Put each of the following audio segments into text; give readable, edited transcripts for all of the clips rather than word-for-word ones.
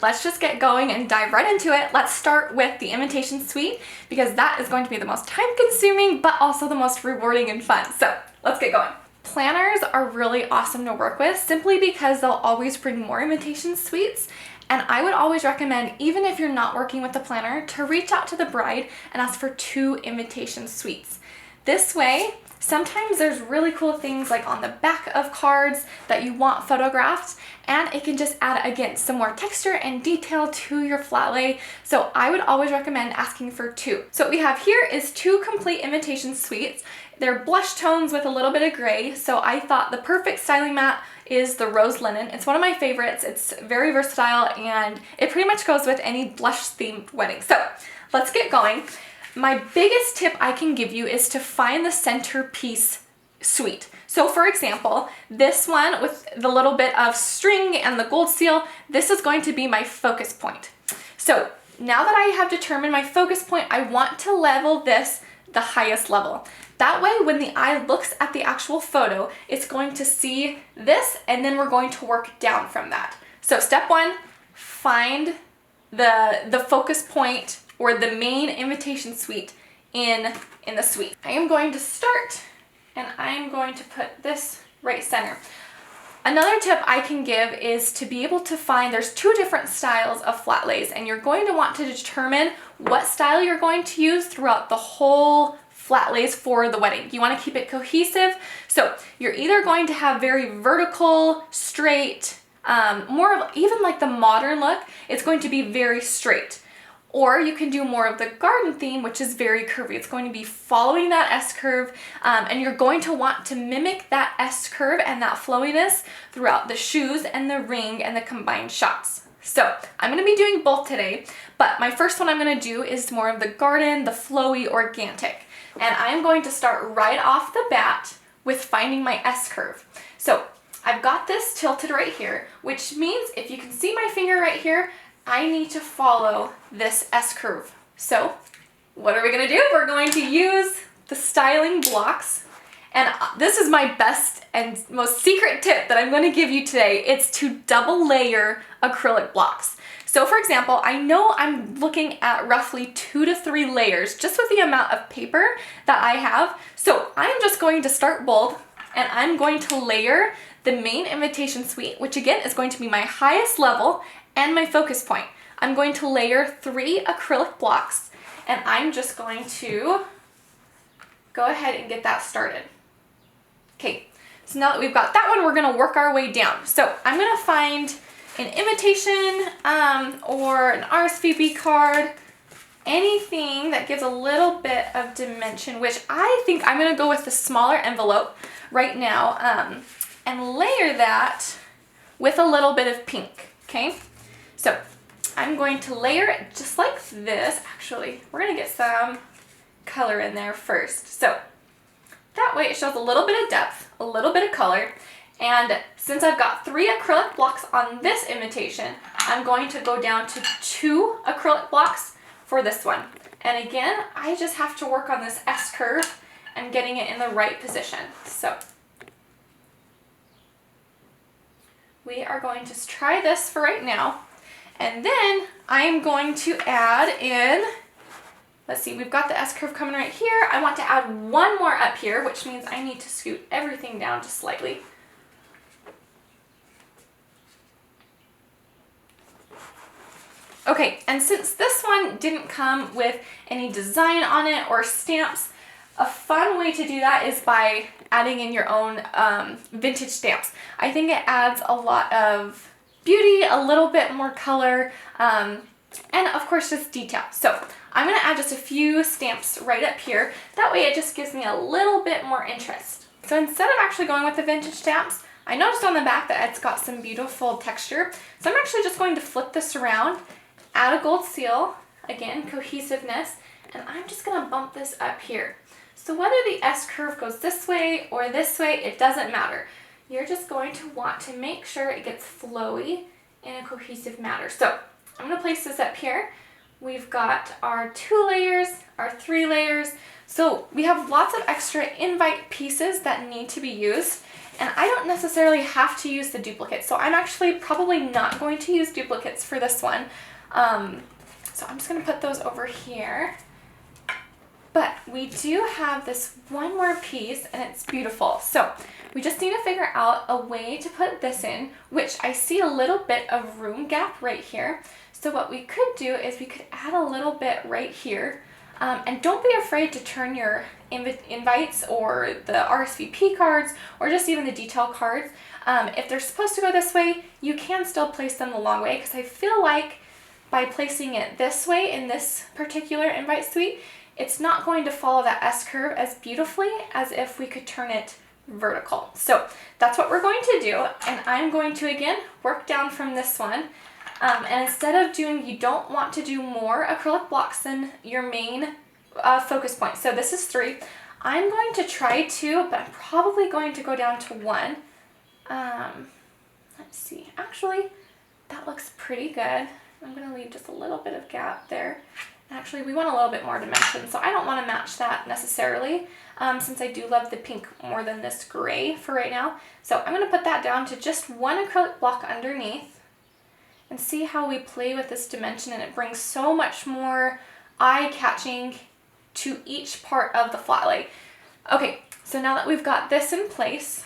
Let's just get going and dive right into it. Let's start with the imitation suite because that is going to be the most time consuming but also the most rewarding and fun. So let's get going. Planners are really awesome to work with simply because they'll always bring more imitation suites. And I would always recommend, even if you're not working with the planner, to reach out to the bride and ask for 2 imitation suites. This way, sometimes there's really cool things like on the back of cards that you want photographed, and it can just add, again, some more texture and detail to your flat lay. So I would always recommend asking for 2. So what we have here is 2 complete imitation suites. They're blush tones with a little bit of gray, so I thought the perfect styling mat is the rose linen. It's one of my favorites. It's very versatile and it pretty much goes with any blush themed wedding. So let's get going. My biggest tip I can give you is to find the centerpiece suite. So for example, this one with the little bit of string and the gold seal, this is going to be my focus point. So now that I have determined my focus point, I want to level this the highest level. That way, when the eye looks at the actual photo, it's going to see this, and then we're going to work down from that. So step 1, find the focus point or the main imitation suite in the suite. I am going to start, and I'm going to put this right center. Another tip I can give is to be able to find, there's 2 different styles of flat lays, and you're going to want to determine what style you're going to use throughout the whole flat lays for the wedding. You want to keep it cohesive. So you're either going to have very vertical, straight, more of even like the modern look, it's going to be very straight. Or you can do more of the garden theme, which is very curvy. It's going to be following that S-curve, and you're going to want to mimic that S-curve and that flowiness throughout the shoes and the ring and the combined shots. So I'm going to be doing both today, but my first one I'm going to do is more of the garden, the flowy, organic. And I'm going to start right off the bat with finding my S-curve. So I've got this tilted right here, which means if you can see my finger right here, I need to follow this S-curve. So what are we going to do? We're going to use the styling blocks. And this is my best and most secret tip that I'm going to give you today. It's to double layer acrylic blocks. So for example, I know I'm looking at roughly 2 to 3 layers just with the amount of paper that I have. So I'm just going to start bold, and I'm going to layer the main imitation suite, which again is going to be my highest level and my focus point. I'm going to layer 3 acrylic blocks, and I'm just going to go ahead and get that started. Okay, so now that we've got that one, we're gonna work our way down. So I'm gonna find an imitation or an RSVP card, anything that gives a little bit of dimension, which I think I'm gonna go with the smaller envelope right now and layer that with a little bit of pink, okay? So I'm going to layer it just like this. Actually, we're gonna get some color in there first. So that way it shows a little bit of depth, a little bit of color. And since I've got 3 acrylic blocks on this imitation, I'm going to go down to 2 acrylic blocks for this one. And again, I just have to work on this S-curve and getting it in the right position. So we are going to try this for right now. And then I'm going to add in, let's see, we've got the S-curve coming right here. I want to add 1 more up here, which means I need to scoot everything down just slightly. Okay, and since this one didn't come with any design on it or stamps, a fun way to do that is by adding in your own vintage stamps. I think it adds a lot of beauty, a little bit more color, and of course just detail. So I'm going to add just a few stamps right up here. That way it just gives me a little bit more interest. So instead of actually going with the vintage stamps, I noticed on the back that it's got some beautiful texture. So I'm actually just going to flip this around, add a gold seal, again, cohesiveness, and I'm just going to bump this up here. So whether the S-curve goes this way or this way, it doesn't matter. You're just going to want to make sure it gets flowy in a cohesive manner. So I'm going to place this up here. We've got our 2 layers, our 3 layers. So we have lots of extra invite pieces that need to be used. And I don't necessarily have to use the duplicates, so I'm actually probably not going to use duplicates for this one. So I'm just going to put those over here. But we do have this one more piece, and it's beautiful. So we just need to figure out a way to put this in, which I see a little bit of room gap right here. So what we could do is we could add a little bit right here. And don't be afraid to turn your invites or the RSVP cards or just even the detail cards. If they're supposed to go this way, you can still place them the long way, because I feel like by placing it this way in this particular invite suite, it's not going to follow that S-curve as beautifully as if we could turn it vertical. So that's what we're going to do, and I'm going to again work down from this one. And instead of doing, you don't want to do more acrylic blocks than your main focus point. So this is 3. I'm going to try 2, but I'm probably going to go down to 1. Let's see. Actually, that looks pretty good. I'm going to leave just a little bit of gap there. Actually, we want a little bit more dimension, so I don't want to match that necessarily, since I do love the pink more than this gray for right now. So I'm going to put that down to just 1 acrylic block underneath. And see how we play with this dimension, and it brings so much more eye-catching to each part of the flat lay. Okay, so now that we've got this in place,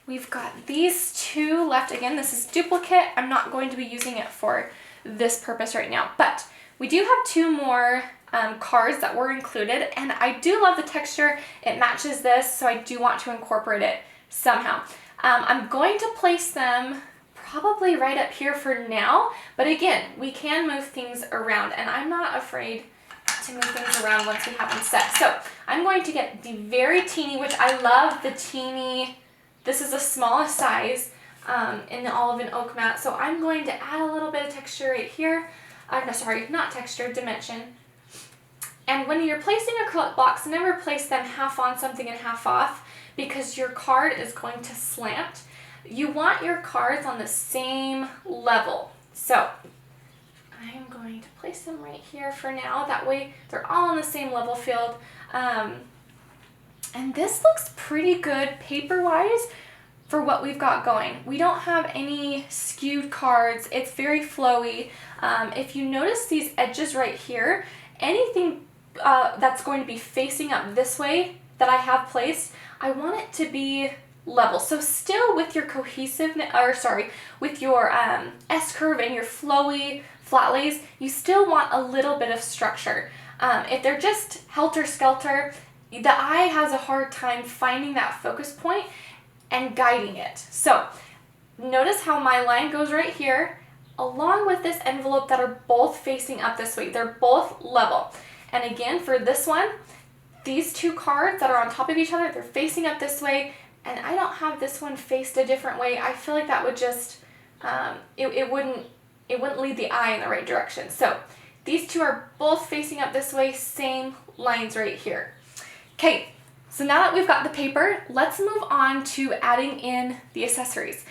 we've got these 2 left. Again, this is duplicate. I'm not going to be using it for this purpose right now, but we do have 2 more cards that were included, and I do love the texture. It matches this, so I do want to incorporate it somehow. I'm going to place them probably right up here for now, but again, we can move things around, and I'm not afraid to move things around once we have them set. So I'm going to get the very teeny, which I love the teeny, this is the smallest size in the Olive & Oak mat, so I'm going to add a little bit of texture right here. No, sorry, not texture, dimension. And when you're placing acrylic blocks, never place them half on something and half off, because your card is going to slant. You want your cards on the same level. So I'm going to place them right here for now. That way they're all on the same level field. And this looks pretty good paper-wise for what we've got going. We don't have any skewed cards. It's very flowy. If you notice these edges right here, anything that's going to be facing up this way that I have placed, I want it to be level. So still with your cohesiveness, with your S-curve and your flowy flat lays, you still want a little bit of structure. If they're just helter-skelter, the eye has a hard time finding that focus point and guiding it. So notice how my line goes right here, along with this envelope that are both facing up this way. They're both level. And again, for this one, these 2 cards that are on top of each other, they're facing up this way, and I don't have this one faced a different way. I feel like that would just, it wouldn't lead the eye in the right direction. So these 2 are both facing up this way, same lines right here. Okay, so now that we've got the paper, let's move on to adding in the accessories.